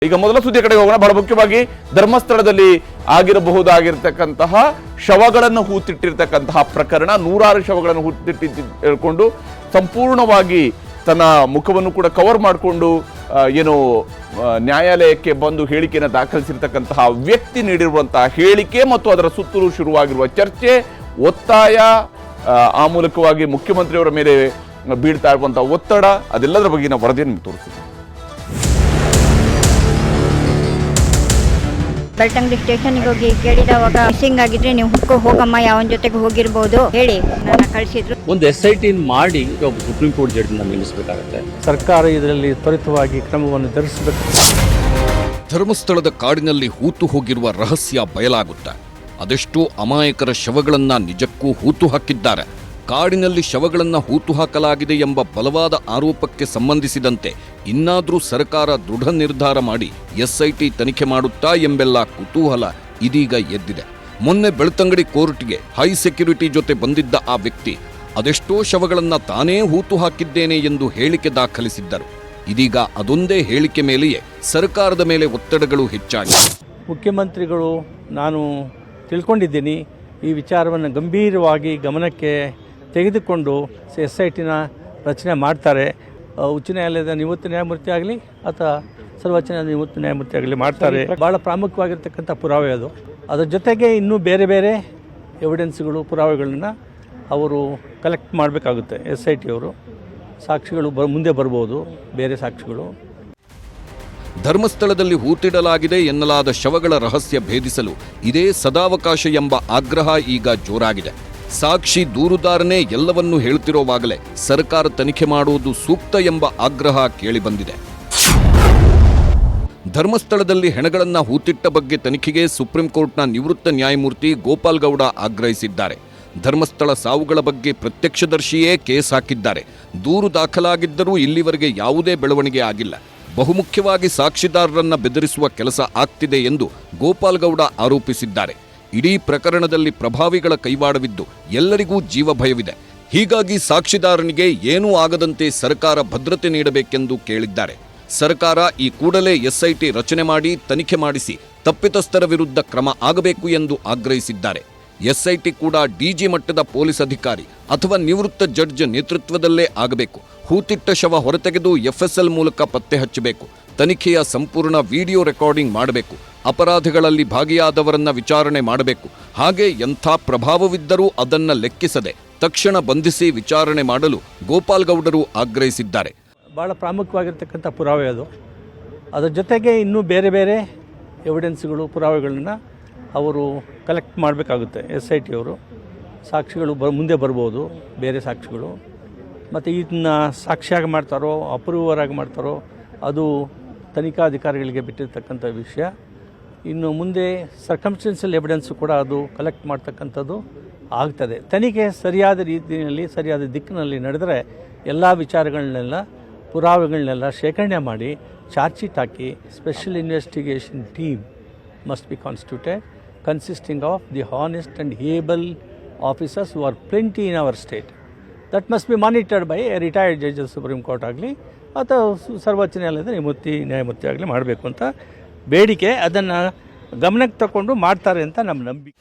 ಈಗ ಮೊದಲ ಸುದ್ದಿ ಕಡೆಗೆ ಹೋಗೋಣ. ಬಹಳ ಮುಖ್ಯವಾಗಿ ಧರ್ಮಸ್ಥಳದಲ್ಲಿ ಆಗಿರಬಹುದಾಗಿರ್ತಕ್ಕಂತಹ ಶವಗಳನ್ನು ಹೂತಿಟ್ಟಿರ್ತಕ್ಕಂತಹ ಪ್ರಕರಣ, ನೂರಾರು ಶವಗಳನ್ನು ಹೂತಿಟ್ಟಿಕೊಂಡು ಸಂಪೂರ್ಣವಾಗಿ ತನ್ನ ಮುಖವನ್ನು ಕೂಡ ಕವರ್ ಮಾಡಿಕೊಂಡು ಏನು ನ್ಯಾಯಾಲಯಕ್ಕೆ ಬಂದು ಹೇಳಿಕೆಯನ್ನು ದಾಖಲಿಸಿರ್ತಕ್ಕಂತಹ ವ್ಯಕ್ತಿ ನೀಡಿರುವಂತಹ ಹೇಳಿಕೆ ಮತ್ತು ಅದರ ಸುತ್ತಲೂ ಶುರುವಾಗಿರುವ ಚರ್ಚೆ, ಒತ್ತಾಯ, ಆ ಮೂಲಕವಾಗಿ ಮುಖ್ಯಮಂತ್ರಿಯವರ ಮೇಲೆ ಬೀಳ್ತಾ ಇರುವಂತಹ ಒತ್ತಡ, ಅದೆಲ್ಲದರ ಬಗ್ಗಿನ ವರದಿಯನ್ನು ತೋರಿಸ್ತೀವಿ. ಬೆಳ್ತಂಗಡಿ ಸ್ಟೇಷನ್ಗೆ ಹೋಗಿ ಕೇಳಿದವಾಗ ಮಿಸ್ಸಿಂಗ್ ಆಗಿದ್ರೆ ನೀವು ಹೋಗಮ್ಮ, ಯಾವನ ಜೊತೆಗೆ ಹೋಗಿರ್ಬೋದು ಹೇಳಿ ನನ್ನ ಕಳಿಸಿದ್ರು. ಒಂದು SIT ಮಾಡಿ ಒಬ್ಬ ಸುಪ್ರೀಂ ಕೋರ್ಟ್ ಜಡ್ಜ್ನ ನೇಮಿಸಬೇಕಾಗುತ್ತೆ. ಸರ್ಕಾರ ಇದರಲ್ಲಿ ತ್ವರಿತವಾಗಿ ಕ್ರಮವನ್ನು ಜರುಗಿಸಬೇಕು. ಧರ್ಮಸ್ಥಳದ ಕಾಡಿನಲ್ಲಿ ಹೂತು ಹೋಗಿರುವ ರಹಸ್ಯ ಬಯಲಾಗುತ್ತೆ. ಅದೆಷ್ಟೋ ಅಮಾಯಕರ ಶವಗಳನ್ನ ನಿಜಕ್ಕೂ ಹೂತು ಹಾಕಿದ್ದಾರೆ. ಕಾಡಿನಲ್ಲಿ ಶವಗಳನ್ನು ಹೂತು ಹಾಕಲಾಗಿದೆ ಎಂಬ ಬಲವಾದ ಆರೋಪಕ್ಕೆ ಸಂಬಂಧಿಸಿದಂತೆ ಇನ್ನಾದರೂ ಸರ್ಕಾರ ದೃಢ ನಿರ್ಧಾರ ಮಾಡಿ SIT ತನಿಖೆ ಮಾಡುತ್ತಾ ಎಂಬೆಲ್ಲ ಕುತೂಹಲ ಇದೀಗ ಎದ್ದಿದೆ. ಮೊನ್ನೆ ಬೆಳ್ತಂಗಡಿ ಕೋರ್ಟ್ಗೆ ಹೈ ಸೆಕ್ಯುರಿಟಿ ಜೊತೆ ಬಂದಿದ್ದ ಆ ವ್ಯಕ್ತಿ ಅದೆಷ್ಟೋ ಶವಗಳನ್ನು ತಾನೇ ಹೂತು ಹಾಕಿದ್ದೇನೆ ಎಂದು ಹೇಳಿಕೆ ದಾಖಲಿಸಿದ್ದರು. ಇದೀಗ ಅದೊಂದೇ ಹೇಳಿಕೆ ಮೇಲೆಯೇ ಸರ್ಕಾರದ ಮೇಲೆ ಒತ್ತಡಗಳು ಹೆಚ್ಚಾಗಿವೆ. ಮುಖ್ಯಮಂತ್ರಿಗಳು ನಾನು ತಿಳ್ಕೊಂಡಿದ್ದೀನಿ, ಈ ವಿಚಾರವನ್ನು ಗಂಭೀರವಾಗಿ ಗಮನಕ್ಕೆ ತೆಗೆದುಕೊಂಡು SITನ ರಚನೆ ಮಾಡ್ತಾರೆ. ಉಚ್ಚ ನ್ಯಾಯಾಲಯದ ನಿವೃತ್ತ ನ್ಯಾಯಮೂರ್ತಿ ಆಗಲಿ ಅಥವಾ ಸರ್ವೋಚ್ಚ ನ್ಯಾಯಾಲಯದ ನಿವೃತ್ತ ನ್ಯಾಯಮೂರ್ತಿ ಆಗಲಿ ಮಾಡ್ತಾರೆ. ಭಾಳ ಪ್ರಾಮುಖ್ಯವಾಗಿರ್ತಕ್ಕಂಥ ಪುರಾವೆ ಅದು. ಅದರ ಜೊತೆಗೆ ಇನ್ನೂ ಬೇರೆ ಬೇರೆ ಎವಿಡೆನ್ಸ್ಗಳು, ಪುರಾವೆಗಳನ್ನು ಅವರು ಕಲೆಕ್ಟ್ ಮಾಡಬೇಕಾಗುತ್ತೆ. SIT ಅವರು ಸಾಕ್ಷಿಗಳು ಮುಂದೆ ಬರ್ಬೋದು, ಬೇರೆ ಸಾಕ್ಷಿಗಳು. ಧರ್ಮಸ್ಥಳದಲ್ಲಿ ಹೂತಿಡಲಾಗಿದೆ ಎನ್ನಲಾದ ಶವಗಳ ರಹಸ್ಯ ಭೇದಿಸಲು ಇದೇ ಸದಾವಕಾಶ ಎಂಬ ಆಗ್ರಹ ಈಗ ಜೋರಾಗಿದೆ. ಸಾಕ್ಷಿ ದೂರುದಾರನೇ ಎಲ್ಲವನ್ನೂ ಹೇಳುತ್ತಿರುವಾಗಲೇ ಸರ್ಕಾರ ತನಿಖೆ ಮಾಡುವುದು ಸೂಕ್ತ ಎಂಬ ಆಗ್ರಹ ಕೇಳಿಬಂದಿದೆ. ಧರ್ಮಸ್ಥಳದಲ್ಲಿ ಹೆಣಗಳನ್ನ ಹೂತಿಟ್ಟ ಬಗ್ಗೆ ತನಿಖೆಗೆ ಸುಪ್ರೀಂ ಕೋರ್ಟ್ನ ನಿವೃತ್ತ ನ್ಯಾಯಮೂರ್ತಿ ಗೋಪಾಲ್ ಗೌಡ ಆಗ್ರಹಿಸಿದ್ದಾರೆ. ಧರ್ಮಸ್ಥಳ ಸಾವುಗಳ ಬಗ್ಗೆ ಪ್ರತ್ಯಕ್ಷದರ್ಶಿಯೇ ಕೇಸ್ ಹಾಕಿದ್ದಾರೆ. ದೂರು ದಾಖಲಾಗಿದ್ದರೂ ಇಲ್ಲಿವರೆಗೆ ಯಾವುದೇ ಬೆಳವಣಿಗೆ ಆಗಿಲ್ಲ. ಬಹುಮುಖ್ಯವಾಗಿ ಸಾಕ್ಷಿದಾರರನ್ನ ಬೆದರಿಸುವ ಕೆಲಸ ಆಗ್ತಿದೆ ಎಂದು ಗೋಪಾಲ್ ಗೌಡ ಆರೋಪಿಸಿದ್ದಾರೆ. ಇಡೀ ಪ್ರಕರಣದಲ್ಲಿ ಪ್ರಭಾವಿಗಳ ಕೈವಾಡವಿದ್ದು ಎಲ್ಲರಿಗೂ ಜೀವ ಭಯವಿದೆ. ಹೀಗಾಗಿ ಸಾಕ್ಷಿದಾರನಿಗೆ ಏನೂ ಆಗದಂತೆ ಸರ್ಕಾರ ಭದ್ರತೆ ನೀಡಬೇಕೆಂದು ಕೇಳಿದ್ದಾರೆ. ಸರ್ಕಾರ ಈ ಕೂಡಲೇ SIT ರಚನೆ ಮಾಡಿ ತನಿಖೆ ಮಾಡಿಸಿ ತಪ್ಪಿತಸ್ಥರ ವಿರುದ್ಧ ಕ್ರಮ ಆಗಬೇಕು ಎಂದು ಆಗ್ರಹಿಸಿದ್ದಾರೆ. SIT ಕೂಡ DG ಮಟ್ಟದ ಪೊಲೀಸ್ ಅಧಿಕಾರಿ ಅಥವಾ ನಿವೃತ್ತ ಜಡ್ಜ್ ನೇತೃತ್ವದಲ್ಲೇ ಆಗಬೇಕು. ಹೂತಿಟ್ಟ ಶವ ಹೊರತೆಗೆದು FSL ಮೂಲಕ ಪತ್ತೆ ಹಚ್ಚಬೇಕು. ತನಿಖೆಯ ಸಂಪೂರ್ಣ ವಿಡಿಯೋ ರೆಕಾರ್ಡಿಂಗ್ ಮಾಡಬೇಕು. ಅಪರಾಧಗಳಲ್ಲಿ ಭಾಗಿಯಾದವರನ್ನ ವಿಚಾರಣೆ ಮಾಡಬೇಕು. ಹಾಗೆ ಎಂಥ ಪ್ರಭಾವವಿದ್ದರೂ ಅದನ್ನ ಲೆಕ್ಕಿಸದೆ ತಕ್ಷಣ ಬಂಧಿಸಿ ವಿಚಾರಣೆ ಮಾಡಲು ಗೋಪಾಲ್ ಗೌಡರು ಆಗ್ರಹಿಸಿದ್ದಾರೆ. ಭಾಳ ಪ್ರಾಮುಖ್ಯವಾಗಿರ್ತಕ್ಕಂಥ ಪುರಾವೆ ಅದು. ಅದರ ಜೊತೆಗೆ ಇನ್ನೂ ಬೇರೆ ಬೇರೆ ಎವಿಡೆನ್ಸ್ಗಳು, ಪುರಾವೆಗಳನ್ನು ಅವರು ಕಲೆಕ್ಟ್ ಮಾಡಬೇಕಾಗುತ್ತೆ. SIT ಅವರು ಸಾಕ್ಷಿಗಳು ಮುಂದೆ ಬರ್ಬೋದು, ಬೇರೆ ಸಾಕ್ಷಿಗಳು. ಮತ್ತು ಇದನ್ನ ಸಾಕ್ಷಿಯಾಗಿ ಮಾಡ್ತಾರೋ ಅಪ್ರೂವರಾಗಿ ಮಾಡ್ತಾರೋ ಅದು ತನಿಖಾಧಿಕಾರಿಗಳಿಗೆ ಬಿಟ್ಟಿರ್ತಕ್ಕಂಥ ವಿಷಯ. ಇನ್ನು ಮುಂದೆ ಸರ್ಕಮ್ಸ್ಟೆನ್ಷಿಯಲ್ ಎವಿಡೆನ್ಸು ಕೂಡ ಅದು ಕಲೆಕ್ಟ್ ಮಾಡ್ತಕ್ಕಂಥದ್ದು ಆಗ್ತದೆ. ತನಿಖೆ ಸರಿಯಾದ ರೀತಿಯಲ್ಲಿ, ಸರಿಯಾದ ದಿಕ್ಕಿನಲ್ಲಿ ನಡೆದರೆ ಎಲ್ಲ ವಿಚಾರಗಳನ್ನೆಲ್ಲ, ಪುರಾವೆಗಳನ್ನೆಲ್ಲ ಶೇಖರಣೆ ಮಾಡಿ charge sheet hockey special investigation team must be constituted consisting of the honest and able officers who are plenty in our state. That must be monitored by a retired judge of Supreme Court ಆಗಲಿ ಅಥವಾ ಸರ್ವೋಚ್ಚ ನ್ಯಾಯಾಲಯದ ನ್ಯಾಯಮೂರ್ತಿ ಆಗಲಿ ಮಾಡಬೇಕು ಅಂತ ಬೇಡಿಕೆ. ಅದನ್ನು ಗಮನಕ್ಕೆ ತಗೊಂಡು ಮಾಡ್ತಾರೆ ಅಂತ ನಮ್ಮ ನಂಬಿಕೆ.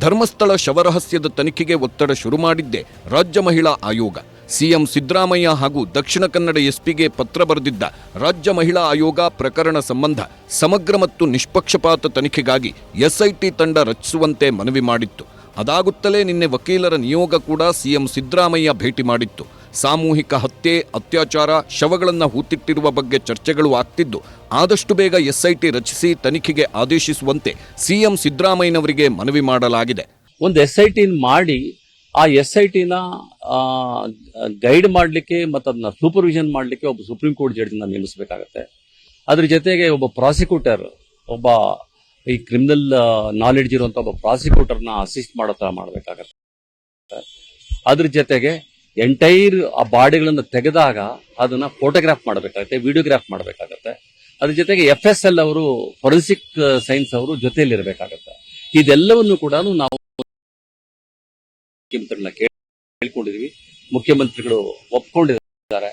ಧರ್ಮಸ್ಥಳ ಶವರಹಸ್ಯದ ತನಿಖೆಗೆ ಒತ್ತಡ ಶುರು ಮಾಡಿದ್ದೇ ರಾಜ್ಯ ಮಹಿಳಾ ಆಯೋಗ. ಸಿಎಂ ಸಿದ್ದರಾಮಯ್ಯ ಹಾಗೂ ದಕ್ಷಿಣ ಕನ್ನಡ SPಗೆ ಪತ್ರ ಬರೆದಿದ್ದ ರಾಜ್ಯ ಮಹಿಳಾ ಆಯೋಗ ಪ್ರಕರಣ ಸಂಬಂಧ ಸಮಗ್ರ ಮತ್ತು ನಿಷ್ಪಕ್ಷಪಾತ ತನಿಖೆಗಾಗಿ SIT ತಂಡ ರಚಿಸುವಂತೆ ಮನವಿ ಮಾಡಿತ್ತು. ಅದಾಗುತ್ತಲೇ ನಿನ್ನೆ ವಕೀಲರ ನಿಯೋಗ ಕೂಡ ಸಿಎಂ ಸಿದ್ದರಾಮಯ್ಯ ಭೇಟಿ ಮಾಡಿತ್ತು. ಸಾಮೂಹಿಕ ಹತ್ಯೆ, ಅತ್ಯಾಚಾರ, ಶವಗಳನ್ನು ಹೂತಿಟ್ಟಿರುವ ಬಗ್ಗೆ ಚರ್ಚೆಗಳು ಆಗ್ತಿದ್ದು ಆದಷ್ಟು ಬೇಗ SIT ರಚಿಸಿ ತನಿಖೆಗೆ ಆದೇಶಿಸುವಂತೆ ಸಿಎಂ ಸಿದ್ದರಾಮಯ್ಯನವರಿಗೆ ಮನವಿ ಮಾಡಲಾಗಿದೆ. ಒಂದು SIT ಮಾಡಿ ಆ SITನ ಗೈಡ್ ಮಾಡಲಿಕ್ಕೆ ಮತ್ತು ಅದನ್ನ ಸೂಪರ್ವಿಷನ್ ಮಾಡಲಿಕ್ಕೆ ಒಬ್ಬ ಸುಪ್ರೀಂ ಕೋರ್ಟ್ ಜಡ್ಜ್ನ ನೇಮಿಸಬೇಕಾಗತ್ತೆ. ಅದ್ರ ಜೊತೆಗೆ ಒಬ್ಬ ಪ್ರಾಸಿಕ್ಯೂಟರ್, ಒಬ್ಬ ಈ ಕ್ರಿಮಿನಲ್ ನಾಲೆಡ್ಜ್ ಇರುವಂತ ಒಬ್ಬ ಪ್ರಾಸಿಕ್ಯೂಟರ್ನ ಅಸಿಸ್ಟ್ ಮಾಡೋ ತರ ಮಾಡಬೇಕಾಗತ್ತೆ. ಅದ್ರ ಜೊತೆಗೆ ಎಂಟೈರ್ ಆ ಬಾಡಿಗಳನ್ನ ತೆಗೆದಾಗ ಅದನ್ನ ಫೋಟೋಗ್ರಾಫ್ ಮಾಡಬೇಕಾಗತ್ತೆ, ವಿಡಿಯೋಗ್ರಾಫ್ ಮಾಡಬೇಕಾಗತ್ತೆ. ಅದ್ರ ಜೊತೆಗೆ FSL ಅವರು, ಫೊರೆನ್ಸಿಕ್ ಸೈನ್ಸ್ ಅವರು ಜೊತೆಯಲ್ಲಿ ಇರಬೇಕಾಗತ್ತೆ. ಇದೆಲ್ಲವನ್ನು ಕೂಡ ನಾವು ಮುಖ್ಯಮಂತ್ರಿಗಳನ್ನ ಕೇಳ್ಕೊಂಡಿದೀವಿ. ಮುಖ್ಯಮಂತ್ರಿಗಳು ಒಪ್ಕೊಂಡಿದ್ದಾರೆ.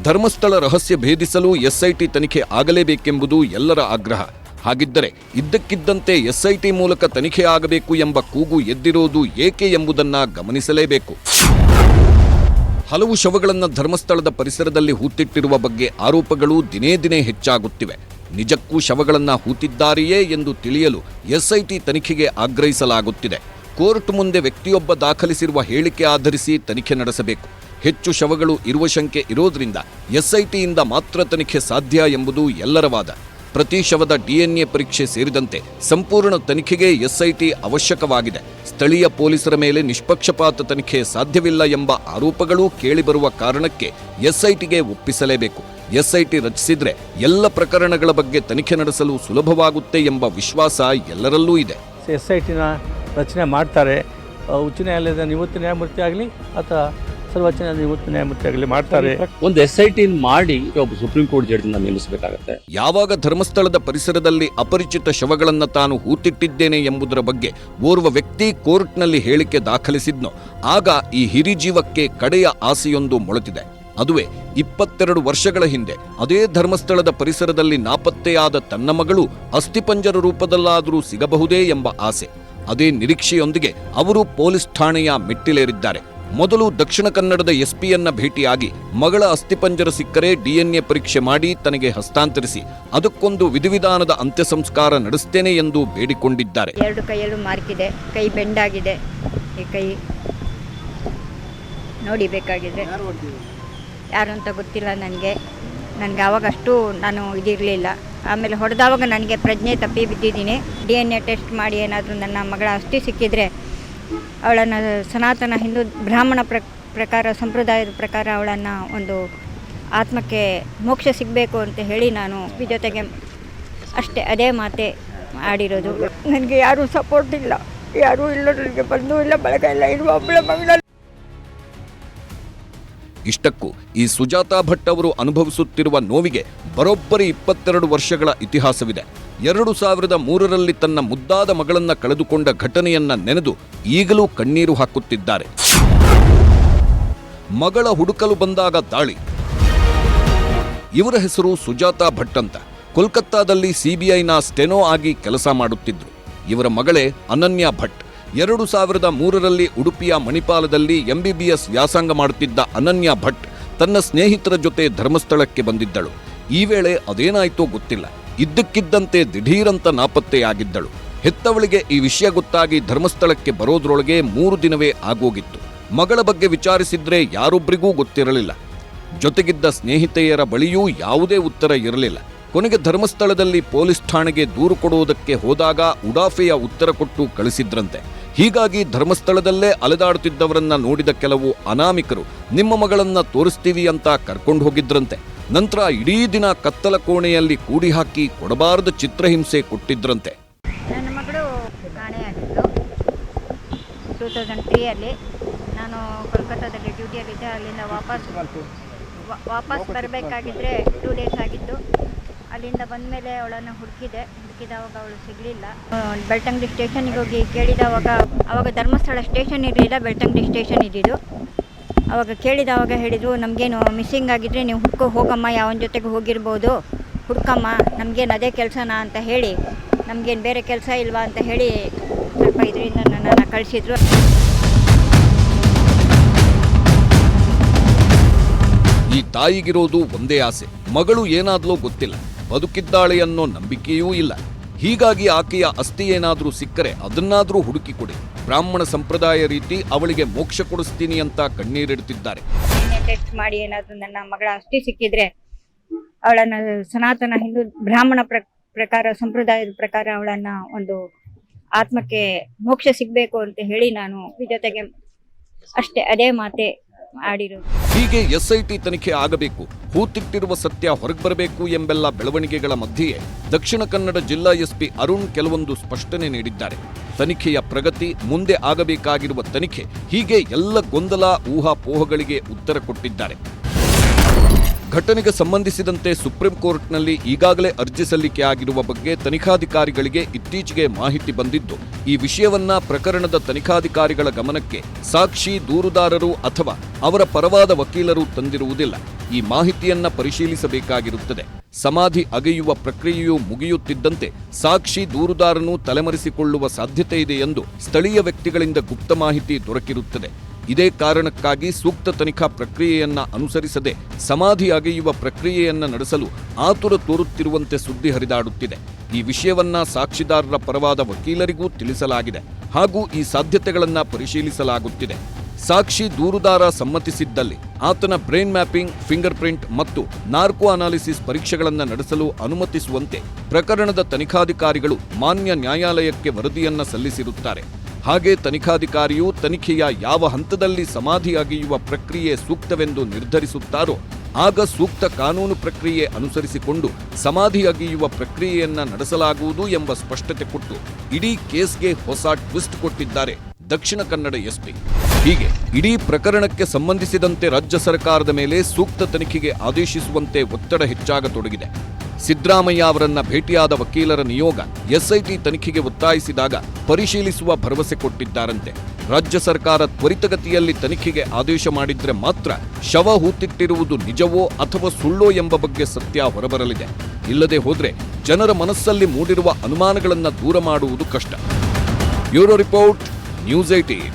ಧರ್ಮಸ್ಥಳ ರಹಸ್ಯ ಭೇದಿಸಲು ಎಸ್ಐಟಿ ತನಿಖೆ ಆಗಲೇಬೇಕೆಂಬುದು ಎಲ್ಲರ ಆಗ್ರಹ. ಹಾಗಿದ್ದರೆ ಇದ್ದಕ್ಕಿದ್ದಂತೆ ಎಸ್ಐಟಿ ಮೂಲಕ ತನಿಖೆ ಆಗಬೇಕು ಎಂಬ ಕೂಗು ಎದ್ದಿರೋದು ಏಕೆ ಎಂಬುದನ್ನ ಗಮನಿಸಲೇಬೇಕು. ಹಲವು ಶವಗಳನ್ನು ಧರ್ಮಸ್ಥಳದ ಪರಿಸರದಲ್ಲಿ ಹೂತಿಟ್ಟಿರುವ ಬಗ್ಗೆ ಆರೋಪಗಳು ದಿನೇ ದಿನೇ ಹೆಚ್ಚಾಗುತ್ತಿವೆ. ನಿಜಕ್ಕೂ ಶವಗಳನ್ನು ಹೂತಿದ್ದಾರೆಯೇ ಎಂದು ತಿಳಿಯಲು ಎಸ್ಐಟಿ ತನಿಖೆಗೆ ಆಗ್ರಹಿಸಲಾಗುತ್ತಿದೆ. ಕೋರ್ಟ್ ಮುಂದೆ ವ್ಯಕ್ತಿಯೊಬ್ಬ ದಾಖಲಿಸಿರುವ ಹೇಳಿಕೆ ಆಧರಿಸಿ ತನಿಖೆ ನಡೆಸಬೇಕು. ಹೆಚ್ಚು ಶವಗಳು ಇರುವ ಶಂಕೆ ಇರೋದ್ರಿಂದ ಎಸ್ಐಟಿಯಿಂದ ಮಾತ್ರ ತನಿಖೆ ಸಾಧ್ಯ ಎಂಬುದು ಎಲ್ಲರ ವಾದ. ಪ್ರತಿ ಶವದ DNA ಪರೀಕ್ಷೆ ಸೇರಿದಂತೆ ಸಂಪೂರ್ಣ ತನಿಖೆಗೆ ಎಸ್ಐಟಿ ಅವಶ್ಯಕವಾಗಿದೆ. ಸ್ಥಳೀಯ ಪೊಲೀಸರ ಮೇಲೆ ನಿಷ್ಪಕ್ಷಪಾತ ತನಿಖೆ ಸಾಧ್ಯವಿಲ್ಲ ಎಂಬ ಆರೋಪಗಳು ಕೇಳಿಬರುವ ಕಾರಣಕ್ಕೆ ಎಸ್ಐಟಿಗೆ ಒಪ್ಪಿಸಲೇಬೇಕು. ಎಸ್ಐಟಿ ರಚಿಸಿದ್ರೆ ಎಲ್ಲ ಪ್ರಕರಣಗಳ ಬಗ್ಗೆ ತನಿಖೆ ನಡೆಸಲು ಸುಲಭವಾಗುತ್ತೆ ಎಂಬ ವಿಶ್ವಾಸ ಎಲ್ಲರಲ್ಲೂ ಇದೆ. SITನ ರಚನೆ ಮಾಡ್ತಾರೆ. ಉಚ್ಚ ನ್ಯಾಯಾಲಯದ ನಿವೃತ್ತ ನ್ಯಾಯಮೂರ್ತಿ ಆಗಲಿ ಅಥವಾ ಸರ್ವೋಚ್ಚ ನ್ಯಾಯಾಲಯದ ನಿವೃತ್ತ ನ್ಯಾಯಮೂರ್ತಿ ಆಗಲಿ ಮಾಡ್ತಾರೆ. ಒಂದು SIT ಮಾಡಿ ಒಬ್ಬ ಸುಪ್ರೀಂ ಕೋರ್ಟ್ ಜಡ್ಜನ್ನ ನೇಮಿಸಬೇಕಾಗತ್ತೆ. ಯಾವಾಗ ಧರ್ಮಸ್ಥಳದ ಪರಿಸರದಲ್ಲಿ ಅಪರಿಚಿತ ಶವಗಳನ್ನು ತಾನು ಹೂತಿಟ್ಟಿದ್ದೇನೆ ಎಂಬುದರ ಬಗ್ಗೆ ಓರ್ವ ವ್ಯಕ್ತಿ ಕೋರ್ಟ್ನಲ್ಲಿ ಹೇಳಿಕೆ ದಾಖಲಿಸಿದ್ನೋ ಆಗ ಈ ಹಿರಿಜೀವಕ್ಕೆ ಕಡೆಯ ಆಸೆಯೊಂದು ಮೊಳೆತಿದೆ. ಅದುವೇ 22 ವರ್ಷಗಳ ಹಿಂದೆ ಅದೇ ಧರ್ಮಸ್ಥಳದ ಪರಿಸರದಲ್ಲಿ ನಾಪತ್ತೆಯಾದ ತನ್ನ ಮಗಳು ಅಸ್ಥಿಪಂಜರ ರೂಪದಲ್ಲಾದರೂ ಸಿಗಬಹುದೇ ಎಂಬ ಆಸೆ. ಅದೇ ನಿರೀಕ್ಷೆಯೊಂದಿಗೆ ಅವರು ಪೊಲೀಸ್ ಠಾಣೆಯ ಮೆಟ್ಟಿಲೇರಿದ್ದಾರೆ. ಮೊದಲು ದಕ್ಷಿಣ ಕನ್ನಡದ SPಯನ್ನ ಭೇಟಿಯಾಗಿ ಮಗಳ ಅಸ್ಥಿಪಂಜರ ಸಿಕ್ಕರೆ DNA ಪರೀಕ್ಷೆ ಮಾಡಿ ತನಗೆ ಹಸ್ತಾಂತರಿಸಿ ಅದಕ್ಕೊಂದು ವಿಧಿವಿಧಾನದ ಅಂತ್ಯ ಸಂಸ್ಕಾರ ನಡೆಸ್ತೇನೆ ಎಂದು ಬೇಡಿಕೊಂಡಿದ್ದಾರೆ. 2 ಕೈಯಲ್ಲೂ ಮಾರ್ಕಿದೆ, ಕೈ ಬೆಂಡಾಗಿದೆ, ಈ ಕೈ ನೋಡಿ ಬೇಕಾಗಿದೆ. ಯಾರು ಅಂತ ಗೊತ್ತಿಲ್ಲ ನನಗೆ ಆವಾಗ ಅಷ್ಟು ನಾನು ಇದಿರಲಿಲ್ಲ. ಆಮೇಲೆ ಹೊಡೆದವಾಗ ನನಗೆ ಪ್ರಜ್ಞೆ ತಪ್ಪಿ ಬಿದ್ದಿದ್ದೀನಿ. DNA ಟೆಸ್ಟ್ ಮಾಡಿ ಏನಾದರೂ ನನ್ನ ಮಗಳ ಅಸ್ಥಿ ಸಿಕ್ಕಿದರೆ ಅವಳನ್ನು ಸನಾತನ ಹಿಂದೂ ಬ್ರಾಹ್ಮಣ ಪ್ರಕಾರ ಸಂಪ್ರದಾಯದ ಪ್ರಕಾರ ಅವಳನ್ನು ಒಂದು ಆತ್ಮಕ್ಕೆ ಮೋಕ್ಷ ಸಿಗಬೇಕು ಅಂತ ಹೇಳಿ ನಾನು ಜೊತೆಗೆ ಅಷ್ಟೇ ಅದೇ ಮಾತೆ ಆಡಿರೋದು. ನನಗೆ ಯಾರೂ ಸಪೋರ್ಟ್ ಇಲ್ಲ, ಯಾರೂ ಇಲ್ಲ, ನನಗೆ ಬಂಧು ಇಲ್ಲ, ಬಳಗ ಇಲ್ಲ, ಇರುವ ಒಬ್ಬಳ ಮಗಳ. ಇಷ್ಟಕ್ಕೂ ಈ ಸುಜಾತಾ ಭಟ್ ಅವರು ಅನುಭವಿಸುತ್ತಿರುವ ನೋವಿಗೆ ಬರೋಬ್ಬರಿ 22 ವರ್ಷಗಳ ಇತಿಹಾಸವಿದೆ. 2003ರಲ್ಲಿ ತನ್ನ ಮುದ್ದಾದ ಮಗಳನ್ನ ಕಳೆದುಕೊಂಡ ಘಟನೆಯನ್ನ ನೆನೆದು ಈಗಲೂ ಕಣ್ಣೀರು ಹಾಕುತ್ತಿದ್ದಾರೆ. ಮಗಳ ಹುಡುಕಲು ಬಂದಾಗ ದಾಳಿ. ಇವರ ಹೆಸರು ಸುಜಾತಾ ಭಟ್ ಅಂತ. ಕೋಲ್ಕತ್ತಾದಲ್ಲಿ CBIನ ಸ್ಟೆನೋ ಆಗಿ ಕೆಲಸ ಮಾಡುತ್ತಿದ್ರು. ಇವರ ಮಗಳೇ ಅನನ್ಯಾ ಭಟ್. 2003ರಲ್ಲಿ ಉಡುಪಿಯ ಮಣಿಪಾಲದಲ್ಲಿ MBBS ವ್ಯಾಸಂಗ ಮಾಡುತ್ತಿದ್ದ ಅನನ್ಯಾ ಭಟ್ ತನ್ನ ಸ್ನೇಹಿತರ ಜೊತೆ ಧರ್ಮಸ್ಥಳಕ್ಕೆ ಬಂದಿದ್ದಳು. ಈ ವೇಳೆ ಅದೇನಾಯ್ತೋ ಗೊತ್ತಿಲ್ಲ, ಇದ್ದಕ್ಕಿದ್ದಂತೆ ದಿಢೀರಂತ ನಾಪತ್ತೆಯಾಗಿದ್ದಳು. ಹೆತ್ತವಳಿಗೆ ಈ ವಿಷಯ ಗೊತ್ತಾಗಿ ಧರ್ಮಸ್ಥಳಕ್ಕೆ ಬರೋದ್ರೊಳಗೆ 3 ದಿನವೇ ಆಗೋಗಿತ್ತು. ಮಗಳ ಬಗ್ಗೆ ವಿಚಾರಿಸಿದ್ರೆ ಯಾರೊಬ್ಬರಿಗೂ ಗೊತ್ತಿರಲಿಲ್ಲ. ಜೊತೆಗಿದ್ದ ಸ್ನೇಹಿತೆಯರ ಬಳಿಯೂ ಯಾವುದೇ ಉತ್ತರ ಇರಲಿಲ್ಲ. ಕೊನೆಗೆ ಧರ್ಮಸ್ಥಳದಲ್ಲಿ ಪೊಲೀಸ್ ಠಾಣೆಗೆ ದೂರು ಕೊಡುವುದಕ್ಕೆ ಹೋದಾಗ ಉಡಾಫೆಯ ಉತ್ತರ ಕೊಟ್ಟು ಕಳಿಸಿದ್ರಂತೆ. ಹೀಗಾಗಿ ಧರ್ಮಸ್ಥಳದಲ್ಲೇ ಅಲೆದಾಡುತ್ತಿದ್ದವರನ್ನ ನೋಡಿದ ಕೆಲವು ಅನಾಮಿಕರು ನಿಮ್ಮ ಮಗಳನ್ನ ತೋರಿಸ್ತೀವಿ ಅಂತ ಕರ್ಕೊಂಡು ಹೋಗಿದ್ರಂತೆ. ನಂತರ ಇಡೀ ದಿನ ಕತ್ತಲ ಕೋಣೆಯಲ್ಲಿ ಕೂಡಿ ಹಾಕಿ ಕೊಡಬಾರದ ಚಿತ್ರಹಿಂಸೆ ಕೊಟ್ಟಿದ್ರಂತೆ. ನನ್ನ ಮಗಳು ಕಾಣೆಯಾಗಿದ್ದು 2003ರಲ್ಲಿ. ನಾನು ಕೋಲ್ಕತ್ತಾದಲ್ಲಿ ಡ್ಯೂಟಿಯಲ್ಲಿದ್ದೆ. ಅಲ್ಲಿಂದ ವಾಪಸ್ ಬರಬೇಕಾಗಿದ್ದರೆ 2 ಡೇಸ್ ಆಗಿತ್ತು. ಅಲ್ಲಿಂದ ಬಂದ ಮೇಲೆ ಅವಳನ್ನು ಹುಡುಕಿದವಾಗ ಅವಳು ಸಿಗಲಿಲ್ಲ. ಬೆಳ್ತಂಗಡಿ ಸ್ಟೇಷನ್ಗೆ ಹೋಗಿ ಕೇಳಿದವಾಗ ಆವಾಗ ಧರ್ಮಸ್ಥಳ ಸ್ಟೇಷನ್ ಇರಲಿಲ್ಲ, ಬೆಳ್ತಂಗಡಿ ಸ್ಟೇಷನ್ ಇದ್ದಿದ್ದು. ಆವಾಗ ಕೇಳಿದವಾಗ ಹೇಳಿದರು, ನಮಗೇನು ಮಿಸ್ಸಿಂಗ್ ಆಗಿದ್ದರೆ ನೀವು ಹುಡ್ಕೋ ಹೋಗಮ್ಮ, ಯಾವನ ಜೊತೆಗೆ ಹೋಗಿರ್ಬೋದು, ಹುಡ್ಕಮ್ಮ, ನಮಗೇನು ಅದೇ ಕೆಲಸನಾ ಅಂತ ಹೇಳಿ, ನಮಗೇನು ಬೇರೆ ಕೆಲಸ ಇಲ್ವಾ ಅಂತ ಹೇಳಿ ಸ್ವಲ್ಪ ಇದರಿಂದ ನನ್ನನ್ನು ಕಳಿಸಿದ್ರು. ಈ ತಾಯಿಗಿರೋದು ಒಂದೇ ಆಸೆ, ಮಗಳು ಏನಾದ್ಲೋ ಗೊತ್ತಿಲ್ಲ, ಬದುಕಿದ್ದಾಳೆ ಅನ್ನೋ ನಂಬಿಕೆಯೂ ಇಲ್ಲ. ಹೀಗಾಗಿ ಆಕೆಯ ಅಸ್ಥಿ ಏನಾದರೂ ಸಿಕ್ಕರೆ ಅದನ್ನಾದರೂ ಹುಡುಕಿ ಕೊಡಿ, ಬ್ರಾಹ್ಮಣ ಸಂಪ್ರದಾಯ ರೀತಿ ಅವಳಿಗೆ ಮೋಕ್ಷ ಕೊಡಿಸ್ತೀನಿ ಅಂತ ಕಣ್ಣೀರಿಡ್ತಿದ್ದಾರೆ. ಟೆಸ್ಟ್ ಮಾಡಿ ಏನಾದರೂ ನನ್ನ ಮಗಳ ಅಸ್ಥಿ ಸಿಕ್ಕಿದ್ರೆ ಅವಳನ್ನು ಸನಾತನ ಹಿಂದೂ ಬ್ರಾಹ್ಮಣ ಪ್ರಕಾರ ಸಂಪ್ರದಾಯದ ಪ್ರಕಾರ ಅವಳನ್ನು ಒಂದು ಆತ್ಮಕ್ಕೆ ಮೋಕ್ಷ ಸಿಗಬೇಕು ಅಂತ ಹೇಳಿ ನಾನು ಜೊತೆಗೆ ಅಷ್ಟೇ ಅದೇ ಮಾತೆ ಆಡಿರೋದು. ಹೀಗೆ SIT ತನಿಖೆ ಆಗಬೇಕು, ಹೂತಿಟ್ಟಿರುವ ಸತ್ಯ ಹೊರಗೆ ಬರಬೇಕು ಎಂಬೆಲ್ಲ ಬೆಳವಣಿಗೆಗಳ ಮಧ್ಯೆಯೇ ದಕ್ಷಿಣ ಕನ್ನಡ ಜಿಲ್ಲಾ SP ಅರುಣ್ ಕೆಲವೊಂದು ಸ್ಪಷ್ಟನೆ ನೀಡಿದ್ದಾರೆ. ತನಿಖೆಯ ಪ್ರಗತಿ, ಮುಂದೆ ಆಗಬೇಕಾಗಿರುವ ತನಿಖೆ, ಹೀಗೆ ಎಲ್ಲ ಗೊಂದಲ ಊಹಾಪೋಹಗಳಿಗೆ ಉತ್ತರ ಕೊಟ್ಟಿದ್ದಾರೆ. ಘಟನೆಗೆ ಸಂಬಂಧಿಸಿದಂತೆ ಸುಪ್ರೀಂ ಕೋರ್ಟ್ನಲ್ಲಿ ಈಗಾಗಲೇ ಅರ್ಜಿ ಸಲ್ಲಿಕೆ ಆಗಿರುವ ಬಗ್ಗೆ ತನಿಖಾಧಿಕಾರಿಗಳಿಗೆ ಇತ್ತೀಚೆಗೆ ಮಾಹಿತಿ ಬಂದಿದ್ದು, ಈ ವಿಷಯವನ್ನ ಪ್ರಕರಣದ ತನಿಖಾಧಿಕಾರಿಗಳ ಗಮನಕ್ಕೆ ಸಾಕ್ಷಿ, ದೂರುದಾರರು ಅಥವಾ ಅವರ ಪರವಾದ ವಕೀಲರು ತಂದಿರುವುದಿಲ್ಲ. ಈ ಮಾಹಿತಿಯನ್ನ ಪರಿಶೀಲಿಸಬೇಕಾಗಿರುತ್ತದೆ. ಸಮಾಧಿ ಅಗೆಯುವ ಪ್ರಕ್ರಿಯೆಯು ಮುಗಿಯುತ್ತಿದ್ದಂತೆ ಸಾಕ್ಷಿ ದೂರುದಾರನು ತಲೆಮರೆಸಿಕೊಳ್ಳುವ ಸಾಧ್ಯತೆ ಇದೆ ಎಂದು ಸ್ಥಳೀಯ ವ್ಯಕ್ತಿಗಳಿಂದ ಗುಪ್ತ ಮಾಹಿತಿ ದೊರಕಿರುತ್ತದೆ. ಇದೇ ಕಾರಣಕ್ಕಾಗಿ ಸೂಕ್ತ ತನಿಖಾ ಪ್ರಕ್ರಿಯೆಯನ್ನ ಅನುಸರಿಸದೆ ಸಮಾಧಿ ಅಗೆಯುವ ಪ್ರಕ್ರಿಯೆಯನ್ನ ನಡೆಸಲು ಆತುರ ತೋರುತ್ತಿರುವಂತೆ ಸುದ್ದಿ ಹರಿದಾಡುತ್ತಿದೆ. ಈ ವಿಷಯವನ್ನ ಸಾಕ್ಷಿದಾರರ ಪರವಾದ ವಕೀಲರಿಗೂ ತಿಳಿಸಲಾಗಿದೆ ಹಾಗೂ ಈ ಸಾಧ್ಯತೆಗಳನ್ನ ಪರಿಶೀಲಿಸಲಾಗುತ್ತಿದೆ. ಸಾಕ್ಷಿ ದೂರುದಾರ ಸಮ್ಮತಿಸಿದ್ದಲ್ಲಿ ಆತನ ಬ್ರೈನ್ ಮ್ಯಾಪಿಂಗ್, ಫಿಂಗರ್ ಪ್ರಿಂಟ್ ಮತ್ತು ನಾರ್ಕೋ ಅನಾಲಿಸಿಸ್ ಪರೀಕ್ಷೆಗಳನ್ನು ನಡೆಸಲು ಅನುಮತಿಸುವಂತೆ ಪ್ರಕರಣದ ತನಿಖಾಧಿಕಾರಿಗಳು ಮಾನ್ಯ ನ್ಯಾಯಾಲಯಕ್ಕೆ ವರದಿಯನ್ನ ಸಲ್ಲಿಸಿರುತ್ತಾರೆ. ಹಾಗೆ ತನಿಖಾಧಿಕಾರಿಯು ತನಿಖೆಯ ಯಾವ ಹಂತದಲ್ಲಿ ಸಮಾಧಿ ಅಗೆಯುವ ಪ್ರಕ್ರಿಯೆ ಸೂಕ್ತವೆಂದು ನಿರ್ಧರಿಸುತ್ತಾರೋ ಆಗ ಸೂಕ್ತ ಕಾನೂನು ಪ್ರಕ್ರಿಯೆ ಅನುಸರಿಸಿಕೊಂಡು ಸಮಾಧಿ ಅಗೆಯುವ ಪ್ರಕ್ರಿಯೆಯನ್ನ ನಡೆಸಲಾಗುವುದು ಎಂಬ ಸ್ಪಷ್ಟತೆ ಕೊಟ್ಟು ಇಡೀ ಕೇಸ್ಗೆ ಹೊಸ ಟ್ವಿಸ್ಟ್ ಕೊಟ್ಟಿದ್ದಾರೆ ದಕ್ಷಿಣ ಕನ್ನಡ ಎಸ್ಪಿ. ಹೀಗೆ ಇಡೀ ಪ್ರಕರಣಕ್ಕೆ ಸಂಬಂಧಿಸಿದಂತೆ ರಾಜ್ಯ ಸರ್ಕಾರದ ಮೇಲೆ ಸೂಕ್ತ ತನಿಖೆಗೆ ಆದೇಶಿಸುವಂತೆ ಒತ್ತಡ ಹೆಚ್ಚಾಗತೊಡಗಿದೆ. ಸಿದ್ದರಾಮಯ್ಯ ಅವರನ್ನ ಭೇಟಿಯಾದ ವಕೀಲರ ನಿಯೋಗ ಎಸ್ಐಟಿ ತನಿಖೆಗೆ ಒತ್ತಾಯಿಸಿದಾಗ ಪರಿಶೀಲಿಸುವ ಭರವಸೆ ಕೊಟ್ಟಿದ್ದಾರಂತೆ. ರಾಜ್ಯ ಸರ್ಕಾರ ತ್ವರಿತಗತಿಯಲ್ಲಿ ತನಿಖೆಗೆ ಆದೇಶ ಮಾಡಿದ್ರೆ ಮಾತ್ರ ಶವ ಹೂತಿಟ್ಟಿರುವುದು ನಿಜವೋ ಅಥವಾ ಸುಳ್ಳೋ ಎಂಬ ಬಗ್ಗೆ ಸತ್ಯ ಹೊರಬರಲಿದೆ. ಇಲ್ಲದೆ ಹೋದ್ರೆ ಜನರ ಮನಸ್ಸಲ್ಲಿ ಮೂಡಿರುವ ಅನುಮಾನಗಳನ್ನು ದೂರ ಮಾಡುವುದು ಕಷ್ಟ. Bureau report, news 18.